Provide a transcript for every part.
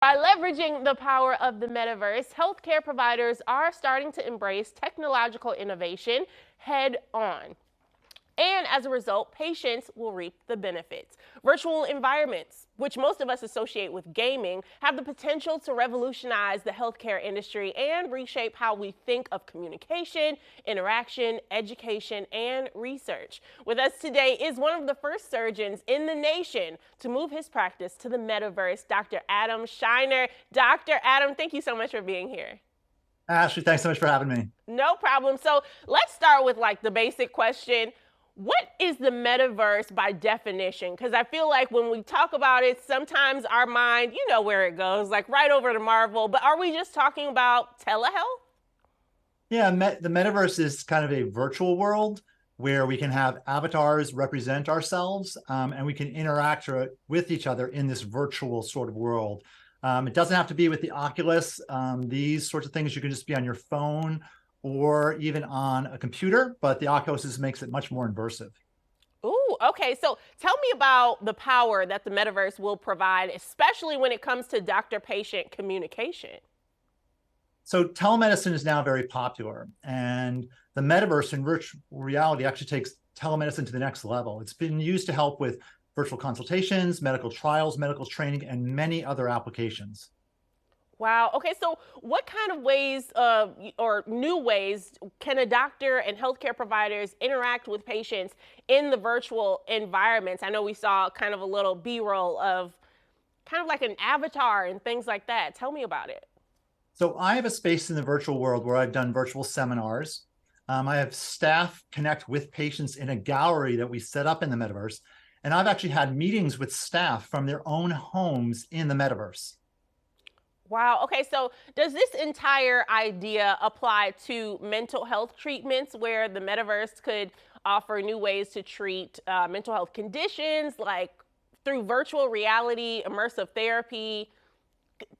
By leveraging the power of the metaverse, healthcare providers are starting to embrace technological innovation head on. And as a result, patients will reap the benefits. Virtual environments, which most of us associate with gaming, have the potential to revolutionize the healthcare industry and reshape how we think of communication, interaction, education, and research. With us today is one of the first surgeons in the nation to move his practice to the metaverse, Dr. Adam Scheiner. Dr. Adam, thank you so much for being here. Ashley, thanks so much for having me. No problem. So let's start with like the basic question. What is the metaverse by definition? Because I feel like when we talk about it, sometimes our mind, you know where it goes, like right over to Marvel. But are we just talking about telehealth? Yeah, the metaverse is kind of a virtual world where we can have avatars represent ourselves and we can interact with each other in this virtual sort of world. It doesn't have to be with the Oculus. These sorts of things you can just be on your phone or even on a computer, but the Oculus makes it much more immersive. Ooh, okay. So tell me about the power that the metaverse will provide, especially when it comes to doctor-patient communication. So telemedicine is now very popular, and the metaverse and virtual reality actually takes telemedicine to the next level. It's been used to help with virtual consultations, medical trials, medical training, and many other applications. Wow. Okay. So, what kind of ways or new ways can a doctor and healthcare providers interact with patients in the virtual environments? I know we saw kind of a little B-roll of kind of like an avatar and things like that. Tell me about it. So I have a space in the virtual world where I've done virtual seminars. I have staff connect with patients in a gallery that we set up in the metaverse. And I've actually had meetings with staff from their own homes in the metaverse. Wow. Okay. So, does this entire idea apply to mental health treatments where the metaverse could offer new ways to treat mental health conditions like through virtual reality, immersive therapy?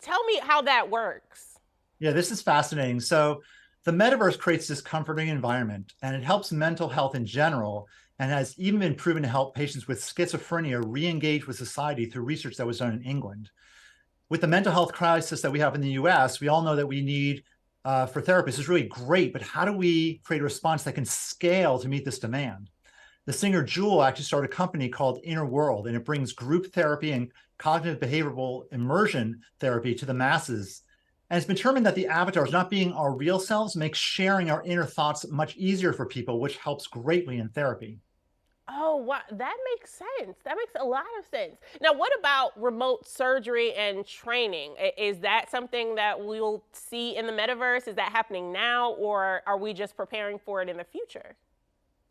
Tell me how that works. Yeah, this is fascinating. So the metaverse creates this comforting environment and it helps mental health in general and has even been proven to help patients with schizophrenia re-engage with society through research that was done in England. With the mental health crisis that we have in the US, we all know that we need for therapists is really great, but how do we create a response that can scale to meet this demand? The singer Jewel actually started a company called Inner World, and it brings group therapy and cognitive behavioral immersion therapy to the masses. And it's been determined that the avatars, not being our real selves, makes sharing our inner thoughts much easier for people, which helps greatly in therapy. Oh, wow. That makes sense. That makes a lot of sense. Now, what about remote surgery and training? Is that something that we'll see in the metaverse? Is that happening now, or are we just preparing for it in the future?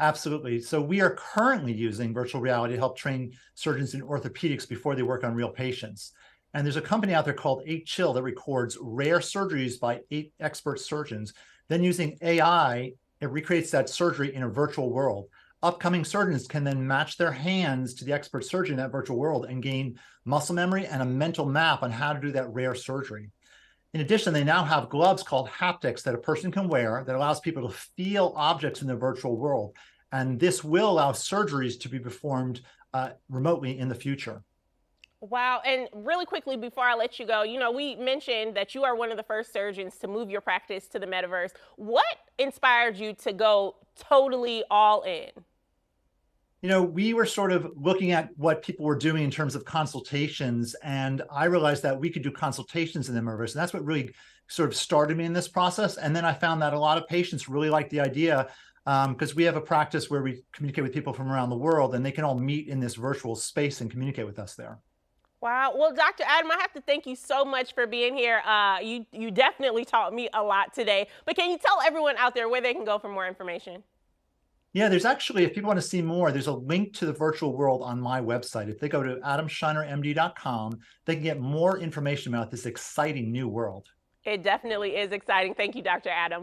Absolutely. So we are currently using virtual reality to help train surgeons in orthopedics before they work on real patients. And there's a company out there called 8Chill that records rare surgeries by 8 expert surgeons. Then using AI, it recreates that surgery in a virtual world. Upcoming surgeons can then match their hands to the expert surgeon in that virtual world and gain muscle memory and a mental map on how to do that rare surgery. In addition, they now have gloves called haptics that a person can wear that allows people to feel objects in the virtual world. And this will allow surgeries to be performed remotely in the future. Wow. And really quickly before I let you go, we mentioned that you are one of the first surgeons to move your practice to the metaverse. What inspired you to go totally all in? We were sort of looking at what people were doing in terms of consultations, and I realized that we could do consultations in the metaverse, and that's what really sort of started me in this process. And then I found that a lot of patients really liked the idea because we have a practice where we communicate with people from around the world, and they can all meet in this virtual space and communicate with us there. Wow. Well, Dr. Adam, I have to thank you so much for being here. You definitely taught me a lot today. But can you tell everyone out there where they can go for more information? Yeah, there's actually, if people want to see more, there's a link to the virtual world on my website. If they go to adamscheinermd.com, they can get more information about this exciting new world. It definitely is exciting. Thank you, Dr. Adam.